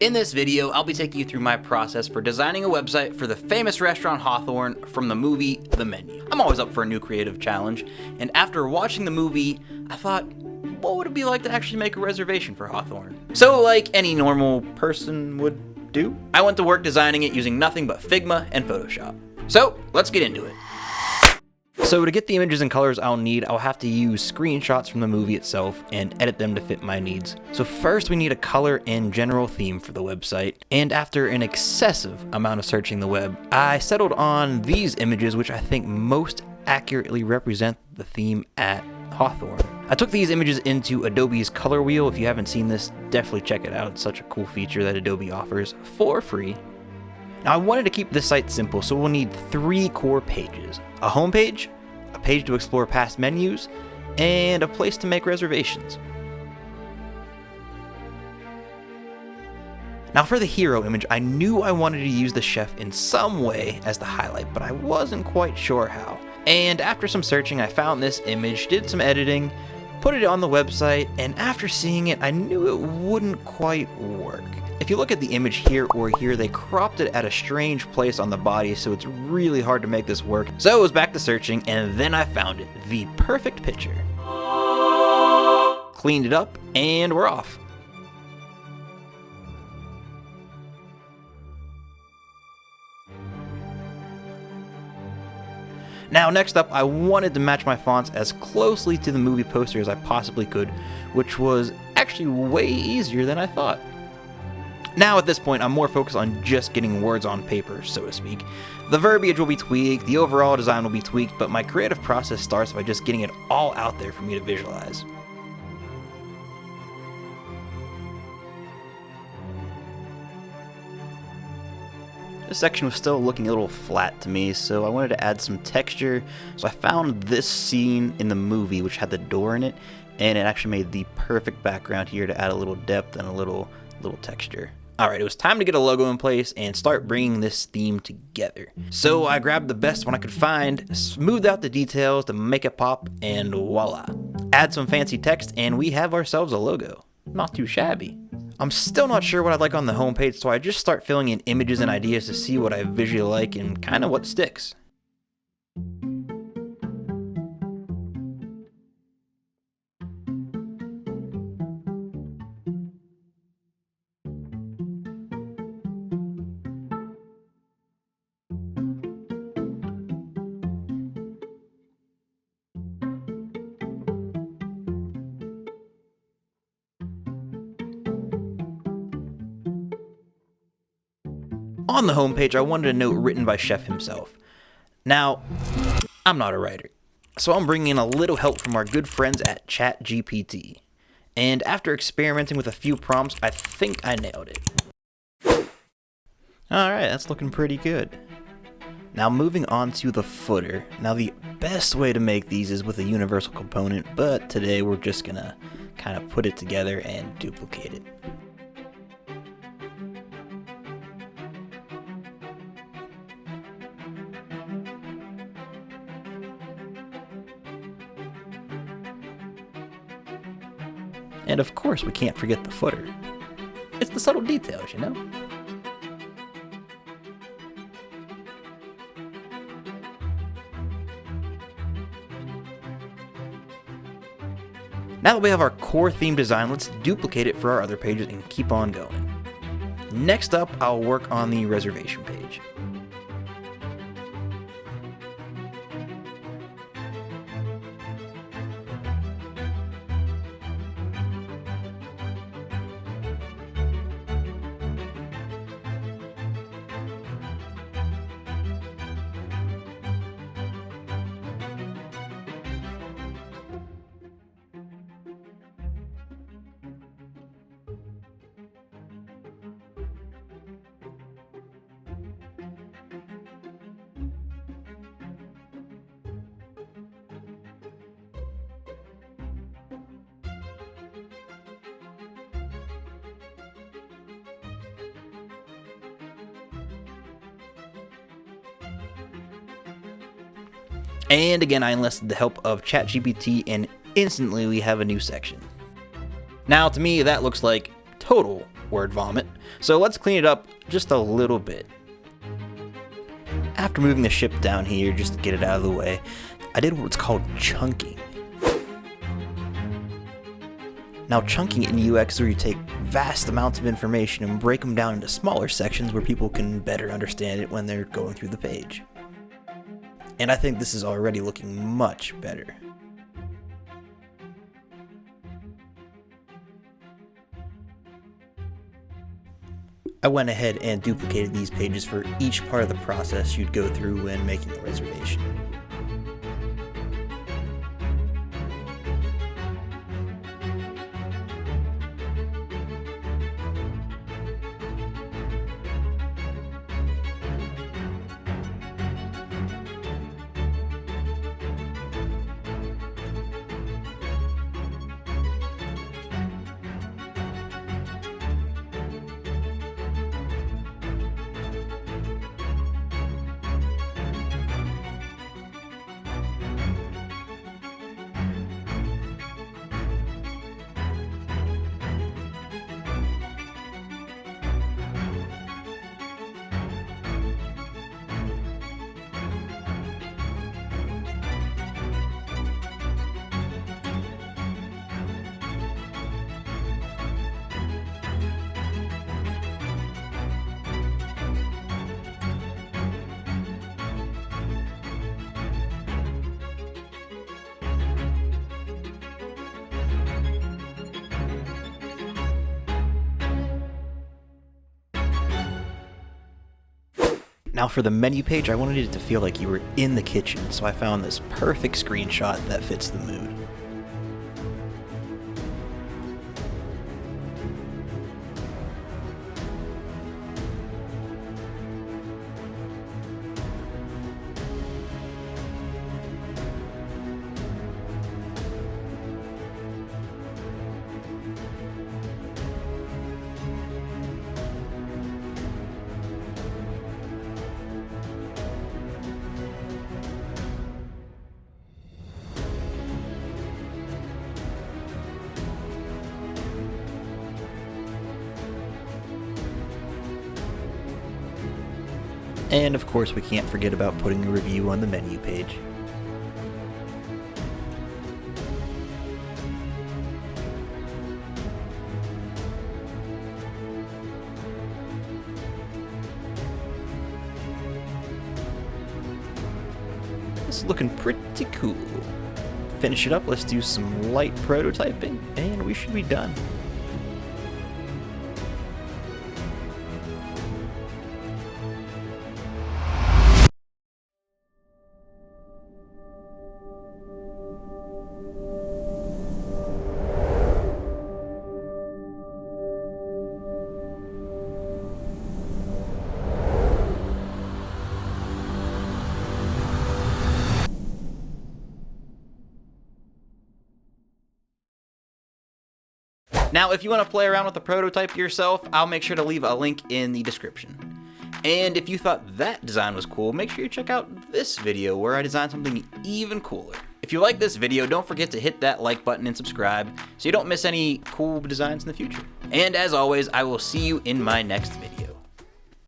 In this video, I'll be taking you through my process for designing a website for the famous restaurant Hawthorne from the movie The Menu. I'm always up for a new creative challenge, and after watching the movie, I thought, what would it be like to actually make a reservation for Hawthorne? So like any normal person would do, I went to work designing it using nothing but Figma and Photoshop. So let's get into it. So to get the images and colors I'll need, I'll have to use screenshots from the movie itself and edit them to fit my needs. So first we need a color and general theme for the website, and after an excessive amount of searching the web, I settled on these images which I think most accurately represent the theme at Hawthorne. I took these images into Adobe's color wheel. If you haven't seen this, definitely check it out. It's such a cool feature that Adobe offers for free. Now I wanted to keep this site simple, so we'll need 3 core pages: a home page, a page to explore past menus, and a place to make reservations. Now for the hero image, I knew I wanted to use the chef in some way as the highlight, but I wasn't quite sure how. And after some searching, I found this image, did some editing, put it on the website, and after seeing it, I knew it wouldn't quite work. If you look at the image here or here, they cropped it at a strange place on the body, so it's really hard to make this work. So I was back to searching, and then I found it, the perfect picture. Cleaned it up, and we're off. Now next up, I wanted to match my fonts as closely to the movie poster as I possibly could, which was actually way easier than I thought. Now at this point, I'm more focused on just getting words on paper, so to speak. The verbiage will be tweaked, the overall design will be tweaked, but my creative process starts by just getting it all out there for me to visualize. This section was still looking a little flat to me, so I wanted to add some texture. So I found this scene in the movie which had the door in it, and it actually made the perfect background here to add a little depth and a little texture. Alright, it was time to get a logo in place and start bringing this theme together. So I grabbed the best one I could find, smoothed out the details to make it pop, and voila. Add some fancy text and we have ourselves a logo. Not too shabby. I'm still not sure what I'd like on the homepage, so I just start filling in images and ideas to see what I visually like and kind of what sticks. On the homepage, I wanted a note written by Chef himself. Now, I'm not a writer, so I'm bringing in a little help from our good friends at ChatGPT. And after experimenting with a few prompts, I think I nailed it. Alright, that's looking pretty good. Now moving on to the footer. Now the best way to make these is with a universal component, but today we're just gonna kind of put it together and duplicate it. And of course, we can't forget the footer. It's the subtle details, you know? Now that we have our core theme design, let's duplicate it for our other pages and keep on going. Next up, I'll work on the reservation page. And again, I enlisted the help of ChatGPT, and instantly we have a new section. Now, to me, that looks like total word vomit, So let's clean it up just a little bit. After moving the ship down here, just to get it out of the way, I did what's called chunking. Now, chunking in UX is where you take vast amounts of information and break them down into smaller sections where people can better understand it when they're going through the page. And I think this is already looking much better. I went ahead and duplicated these pages for each part of the process you'd go through when making the reservation. Now for the menu page, I wanted it to feel like you were in the kitchen, so I found this perfect screenshot that fits the mood. And of course, we can't forget about putting a review on the menu page. This is looking pretty cool. Finish it up, let's do some light prototyping, and we should be done. Now, if you want to play around with the prototype yourself, I'll make sure to leave a link in the description. And if you thought that design was cool, make sure you check out this video where I designed something even cooler. If you like this video, don't forget to hit that like button and subscribe so you don't miss any cool designs in the future. And as always, I will see you in my next video.